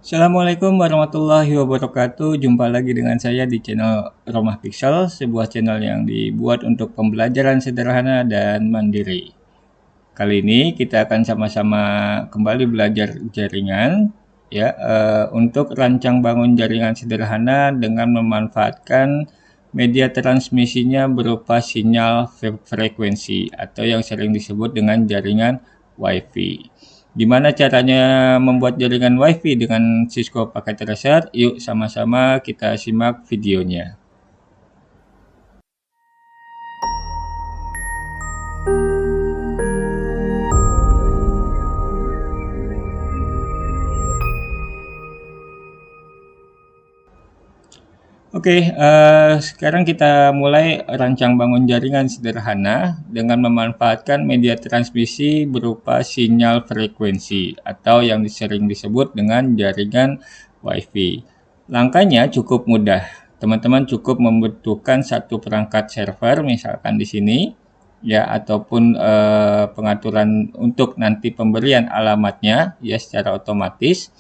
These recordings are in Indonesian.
Assalamualaikum warahmatullahi wabarakatuh. Jumpa lagi dengan saya di channel Romah Pixel, sebuah channel yang dibuat untuk pembelajaran sederhana dan mandiri. Kali ini kita akan sama-sama kembali belajar jaringan, ya, untuk rancang bangun jaringan sederhana dengan memanfaatkan media transmisinya berupa sinyal frekuensi atau yang sering disebut dengan jaringan WiFi. Gimana caranya membuat jaringan WiFi dengan Cisco Packet Tracer? Yuk sama-sama kita simak videonya. Oke, sekarang kita mulai rancang bangun jaringan sederhana dengan memanfaatkan media transmisi berupa sinyal frekuensi atau yang sering disebut dengan jaringan WiFi. Langkahnya cukup mudah. Teman-teman cukup membutuhkan satu perangkat server, misalkan di sini, ya, ataupun pengaturan untuk nanti pemberian alamatnya, ya, secara otomatis.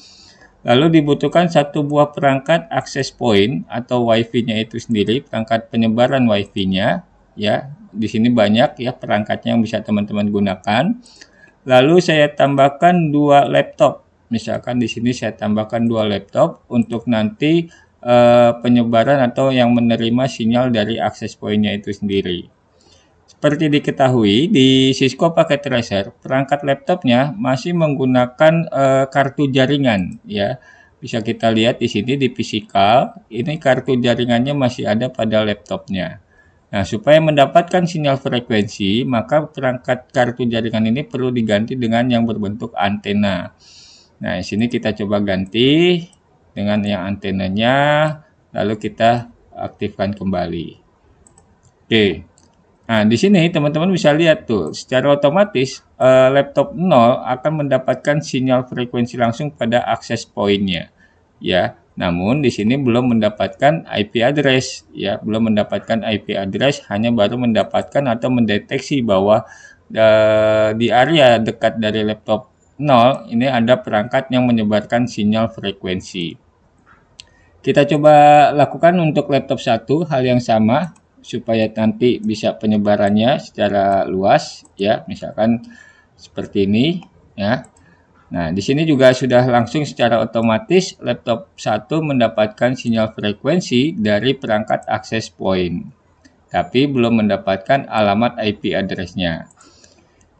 Lalu dibutuhkan satu buah perangkat access point atau WiFi-nya itu sendiri, perangkat penyebaran WiFi-nya, ya. Di sini banyak ya perangkatnya yang bisa teman-teman gunakan. Lalu saya tambahkan dua laptop. Misalkan di sini saya tambahkan dua laptop untuk nanti penyebaran atau yang menerima sinyal dari access point-nya itu sendiri. Seperti diketahui, di Cisco Packet Tracer, perangkat laptopnya masih menggunakan kartu jaringan, ya. Bisa kita lihat di sini di physical, ini kartu jaringannya masih ada pada laptopnya. Nah, supaya mendapatkan sinyal frekuensi, maka perangkat kartu jaringan ini perlu diganti dengan yang berbentuk antena. Nah, di sini kita coba ganti dengan yang antenanya, lalu kita aktifkan kembali. Oke. Nah, di sini teman-teman bisa lihat tuh, secara otomatis laptop 0 akan mendapatkan sinyal frekuensi langsung pada akses poinnya, ya. Namun di sini belum mendapatkan IP address, ya, belum mendapatkan IP address, hanya baru mendapatkan atau mendeteksi bahwa di area dekat dari laptop 0 ini ada perangkat yang menyebarkan sinyal frekuensi. Kita coba lakukan untuk laptop 1 hal yang sama supaya nanti bisa penyebarannya secara luas, ya, misalkan seperti ini, ya. Nah, di sini juga sudah langsung secara otomatis laptop 1 mendapatkan sinyal frekuensi dari perangkat access point, tapi belum mendapatkan alamat IP address-nya.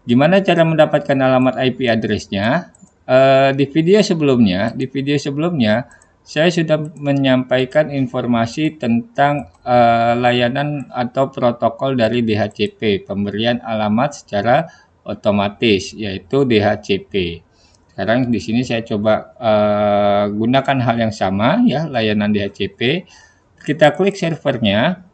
Gimana cara mendapatkan alamat IP address-nya? Di video sebelumnya saya sudah menyampaikan informasi tentang layanan atau protokol dari DHCP, pemberian alamat secara otomatis, yaitu DHCP. Sekarang di sini saya coba gunakan hal yang sama, ya, layanan DHCP. Kita klik servernya,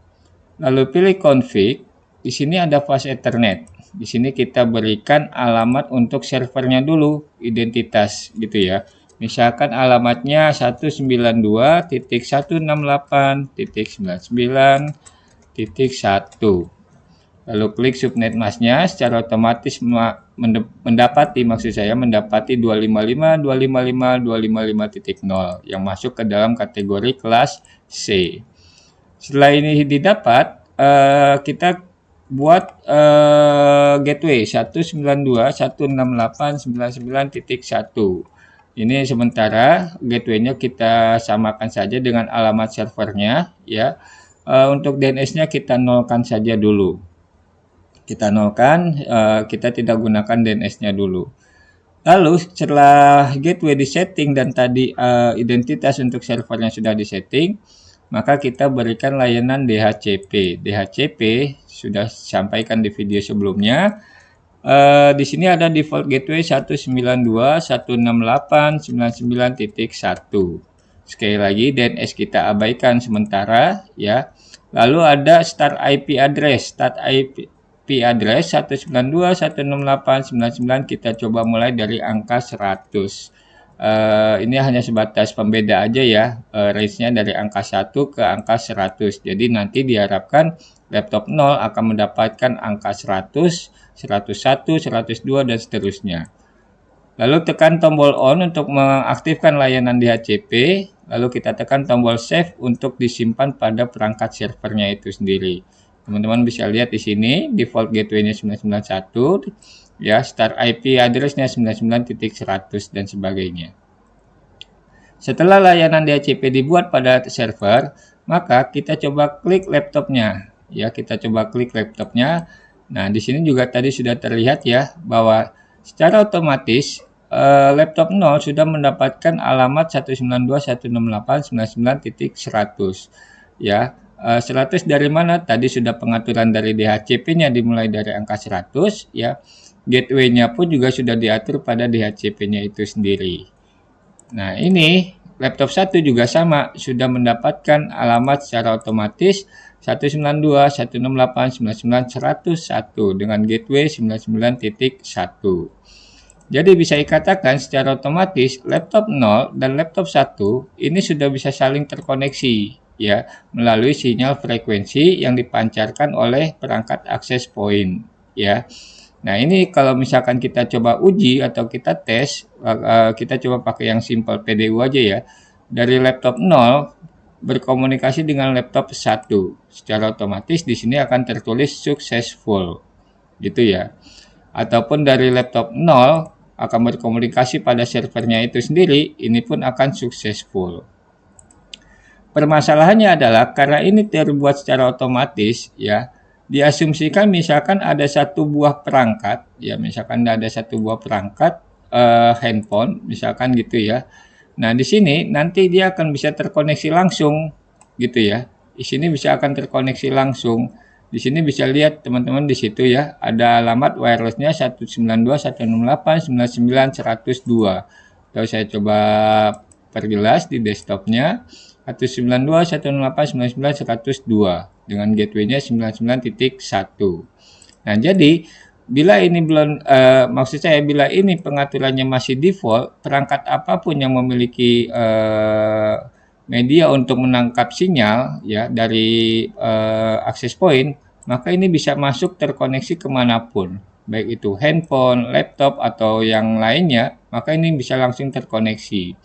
lalu pilih config. Di sini ada fast Ethernet. Di sini kita berikan alamat untuk servernya dulu, identitas gitu ya. Misalkan alamatnya 192.168.99.1. Lalu klik subnet masknya, secara otomatis mendapati 255.255.255.0 yang masuk ke dalam kategori kelas C. Setelah ini didapat, kita buat gateway 192.168.99.1. Ini sementara gateway-nya kita samakan saja dengan alamat servernya, ya. Untuk DNS-nya kita nolkan saja dulu. Kita nolkan, kita tidak gunakan DNS-nya dulu. Lalu setelah gateway disetting dan tadi identitas untuk servernya sudah disetting, maka kita berikan layanan DHCP. DHCP sudah sampaikan di video sebelumnya. Di sini ada default gateway 192.168.99.1. Sekali lagi DNS kita abaikan sementara, ya. Lalu ada start IP address. Start IP address 192.168.99, kita coba mulai dari angka 100. Ini hanya sebatas pembeda aja ya, range-nya dari angka 1 ke angka 100. Jadi nanti diharapkan laptop 0 akan mendapatkan angka 100, 101, 102, dan seterusnya. Lalu tekan tombol on untuk mengaktifkan layanan DHCP, lalu kita tekan tombol save untuk disimpan pada perangkat servernya itu sendiri. Teman-teman bisa lihat di sini default gateway-nya 991, ya, start IP address-nya 99.100 dan sebagainya. Setelah layanan DHCP dibuat pada server, maka kita coba klik laptopnya. Ya, kita coba klik laptopnya. Nah, di sini juga tadi sudah terlihat ya bahwa secara otomatis laptop 0 sudah mendapatkan alamat 192.168.99.100. Ya, 100 dari mana? Tadi sudah pengaturan dari DHCP-nya dimulai dari angka 100 ya. Gateway-nya pun juga sudah diatur pada DHCP-nya itu sendiri. Nah, ini laptop 1 juga sama, sudah mendapatkan alamat secara otomatis 192.168.99.101 dengan gateway 99.1. Jadi bisa dikatakan secara otomatis laptop 0 dan laptop 1 ini sudah bisa saling terkoneksi ya melalui sinyal frekuensi yang dipancarkan oleh perangkat access point ya. Nah, ini kalau misalkan kita coba uji atau kita tes, kita coba pakai yang simple PDU aja ya. Dari laptop 0 berkomunikasi dengan laptop 1. Secara otomatis di sini akan tertulis successful. Gitu ya. Ataupun dari laptop 0 akan berkomunikasi pada servernya itu sendiri, ini pun akan successful. Permasalahannya adalah karena ini terbuat secara otomatis ya, diasumsikan misalkan ada satu buah perangkat ya, misalkan ada satu buah perangkat handphone misalkan gitu ya. Nah, di sini nanti dia akan bisa terkoneksi langsung gitu ya. Di sini bisa akan terkoneksi langsung. Di sini bisa lihat teman-teman di situ ya, ada alamat wirelessnya 192.168.99.102. Kalau saya coba perjelas di desktopnya 192.168.99.102 dengan gateway-nya 99.1. Nah, jadi bila ini belum maksud saya bila ini pengaturannya masih default, perangkat apapun yang memiliki media untuk menangkap sinyal ya dari access point, maka ini bisa masuk terkoneksi kemanapun, baik itu handphone, laptop atau yang lainnya, maka ini bisa langsung terkoneksi.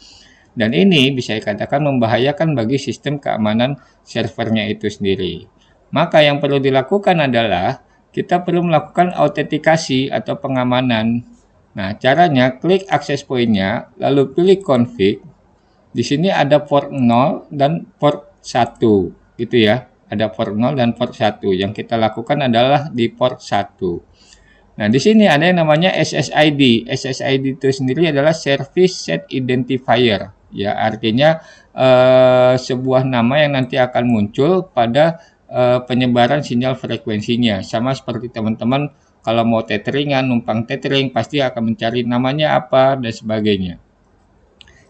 Dan ini bisa dikatakan membahayakan bagi sistem keamanan servernya itu sendiri. Maka yang perlu dilakukan adalah kita perlu melakukan autentikasi atau pengamanan. Nah, caranya klik access point-nya, lalu pilih config. Di sini ada port 0 dan port 1 gitu ya. Ada port 0 dan port 1. Yang kita lakukan adalah di port 1. Nah, di sini ada yang namanya SSID. SSID itu sendiri adalah Service Set Identifier. Ya, artinya sebuah nama yang nanti akan muncul pada penyebaran sinyal frekuensinya. Sama seperti teman-teman kalau mau tetheringan, numpang tethering pasti akan mencari namanya apa dan sebagainya.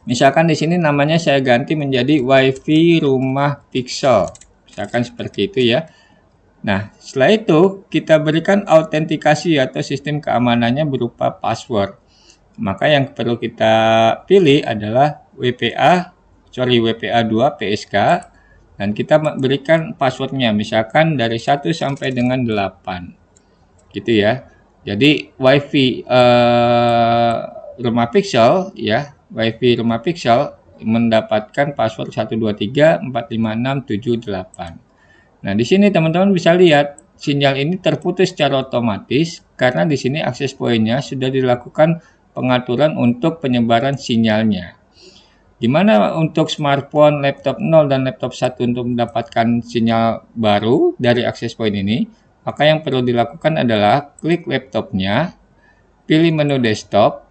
Misalkan di sini namanya saya ganti menjadi WiFi rumah Pixel. Misalkan seperti itu ya. Nah, setelah itu kita berikan autentikasi atau sistem keamanannya berupa password. Maka yang perlu kita pilih adalah WPA2 PSK dan kita berikan passwordnya misalkan dari 1 sampai dengan 8. Gitu ya. Jadi WiFi rumah Pixel ya. WiFi rumah Pixel mendapatkan password 123456778. Nah, di sini teman-teman bisa lihat sinyal ini terputus secara otomatis karena di sini access point-nya sudah dilakukan pengaturan untuk penyebaran sinyalnya. Dimana untuk smartphone, laptop 0 dan laptop 1 untuk mendapatkan sinyal baru dari access point ini, maka yang perlu dilakukan adalah klik laptopnya, pilih menu desktop,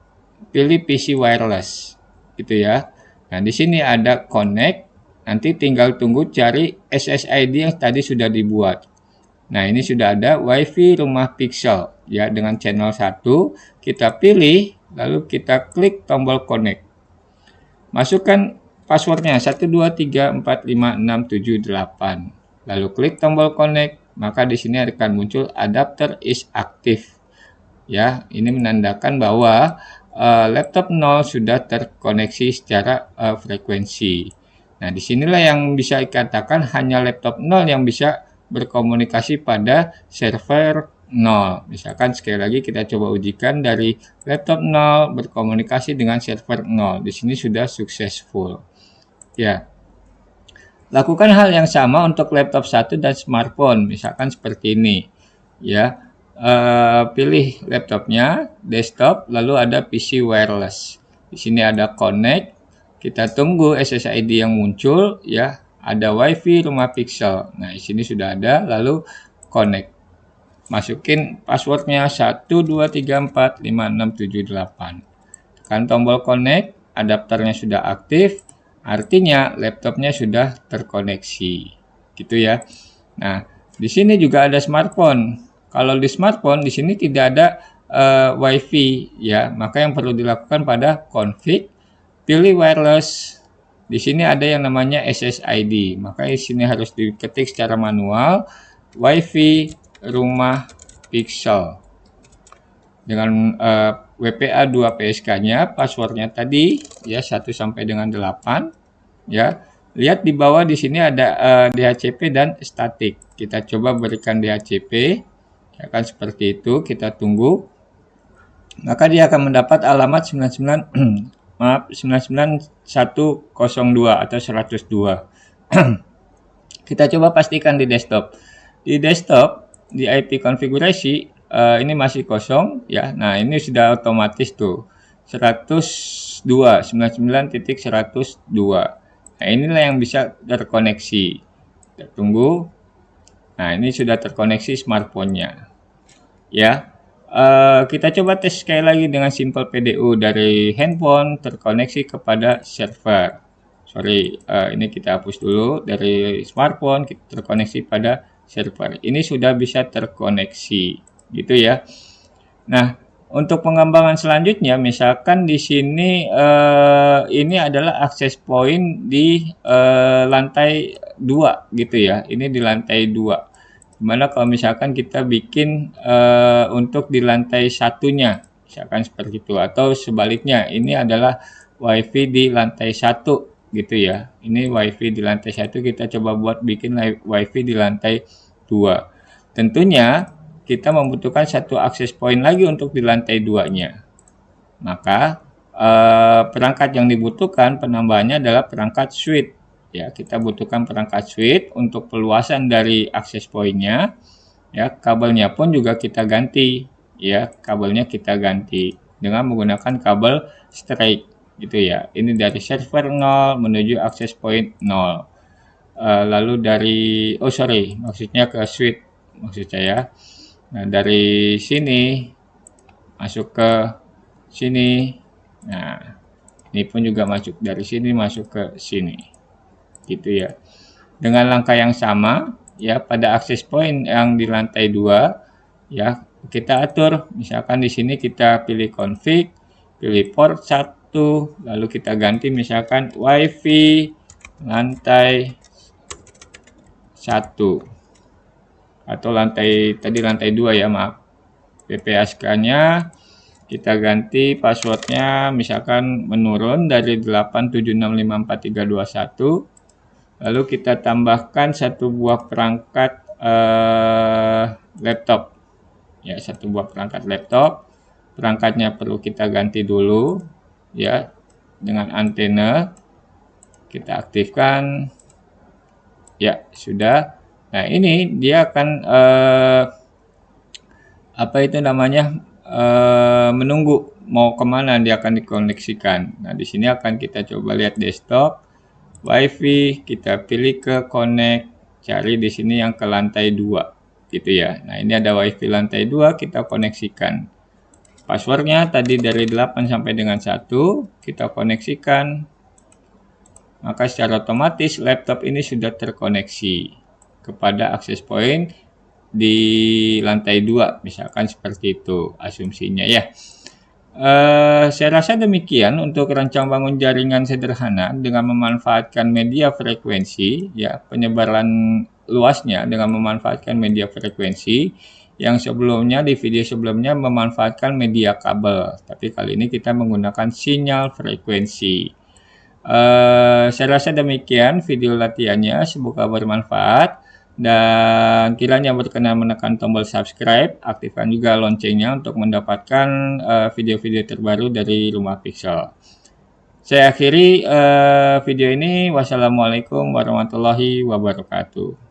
pilih PC wireless, gitu ya. Nah, di sini ada connect, nanti tinggal tunggu cari SSID yang tadi sudah dibuat. Nah, ini sudah ada WiFi rumah Pixel, ya, dengan channel 1, kita pilih, lalu kita klik tombol connect. Masukkan passwordnya 123456778, lalu klik tombol connect, maka di sini akan muncul adapter is active. Ya, ini menandakan bahwa laptop 0 sudah terkoneksi secara frekuensi. Nah, disinilah yang bisa dikatakan hanya laptop 0 yang bisa berkomunikasi pada server 0. Misalkan sekali lagi kita coba ujikan dari laptop 0 berkomunikasi dengan server 0. Di sini sudah successful. Ya. Lakukan hal yang sama untuk laptop 1 dan smartphone, misalkan seperti ini. Ya. Pilih laptopnya, desktop, lalu ada PC wireless. Di sini ada connect. Kita tunggu SSID yang muncul, ya. Ada WiFi rumah Pixel. Nah, di sini sudah ada, lalu connect. Masukin passwordnya 12345678. Tekan tombol connect, adapternya sudah aktif, artinya laptopnya sudah terkoneksi. Gitu ya. Nah, di sini juga ada smartphone. Kalau di smartphone di sini tidak ada WiFi ya, maka yang perlu dilakukan pada config, pilih wireless. Di sini ada yang namanya SSID, maka di sini harus diketik secara manual WiFi rumah Pixel dengan WPA 2 PSK-nya, passwordnya tadi ya 1 sampai dengan 8 ya. Lihat di bawah di sini ada DHCP dan static. Kita coba berikan DHCP. Akan seperti itu, kita tunggu. Maka dia akan mendapat alamat 99 maaf 99102 atau 102. Kita coba pastikan di desktop. Di desktop di IP konfigurasi ini masih kosong ya. Nah, ini sudah otomatis tuh 102 99.102. Nah, inilah yang bisa terkoneksi. Kita tunggu. Nah, ini sudah terkoneksi smartphone-nya. Ya. Kita coba tes sekali lagi dengan simple PDU dari handphone terkoneksi kepada server. Sorry, ini kita hapus dulu. Dari smartphone kita terkoneksi pada server. Ini sudah bisa terkoneksi, gitu ya. Nah, untuk pengembangan selanjutnya, misalkan di sini ini adalah akses point di lantai 2, gitu ya. Ini di lantai 2. Dimana kalau misalkan kita bikin untuk di lantai satunya, misalkan seperti itu, atau sebaliknya, ini adalah WiFi di lantai 1, gitu ya. Ini WiFi di lantai 1, kita coba buat bikin WiFi di lantai 2. Tentunya kita membutuhkan satu akses point lagi untuk di lantai 2-nya. Maka perangkat yang dibutuhkan penambahannya adalah perangkat switch. Ya, kita butuhkan perangkat switch untuk perluasan dari akses point-nya. Ya, kabelnya pun juga kita ganti. Ya, kabelnya kita ganti dengan menggunakan kabel straight, gitu ya. Ini dari server 0 menuju akses point 0. Lalu dari maksudnya ke switch maksud saya. Nah, dari sini masuk ke sini. Nah, ini pun juga masuk dari sini masuk ke sini. Gitu ya. Dengan langkah yang sama ya, pada akses point yang di lantai 2 ya, kita atur. Misalkan di sini kita pilih config, pilih port 1, lalu kita ganti misalkan WiFi lantai 1 atau lantai 2 ya, maaf. PPSK-nya kita ganti passwordnya misalkan menurun dari 8765431. Lalu kita tambahkan satu buah perangkat laptop. Ya, satu buah perangkat laptop. Perangkatnya perlu kita ganti dulu ya dengan antena. Kita aktifkan. Ya, sudah. Nah, ini dia akan menunggu mau kemana dia akan dikoneksikan. Nah, di sini akan kita coba lihat desktop. WiFi kita pilih ke connect, cari di sini yang ke lantai 2 gitu ya. Nah, ini ada WiFi lantai 2, kita koneksikan. Passwordnya tadi dari 8 sampai dengan 1, kita koneksikan. Maka secara otomatis laptop ini sudah terkoneksi kepada akses point di lantai 2, misalkan seperti itu asumsinya ya. Saya rasa demikian untuk rancang bangun jaringan sederhana dengan memanfaatkan media frekuensi ya, penyebaran luasnya dengan memanfaatkan media frekuensi. Yang sebelumnya di video sebelumnya memanfaatkan media kabel, tapi kali ini kita menggunakan sinyal frekuensi. Saya rasa demikian video latihannya, semoga bermanfaat. Dan kiranya berkenan menekan tombol subscribe, aktifkan juga loncengnya untuk mendapatkan video-video terbaru dari Rumah Pixel. Saya akhiri video ini. Wassalamualaikum warahmatullahi wabarakatuh.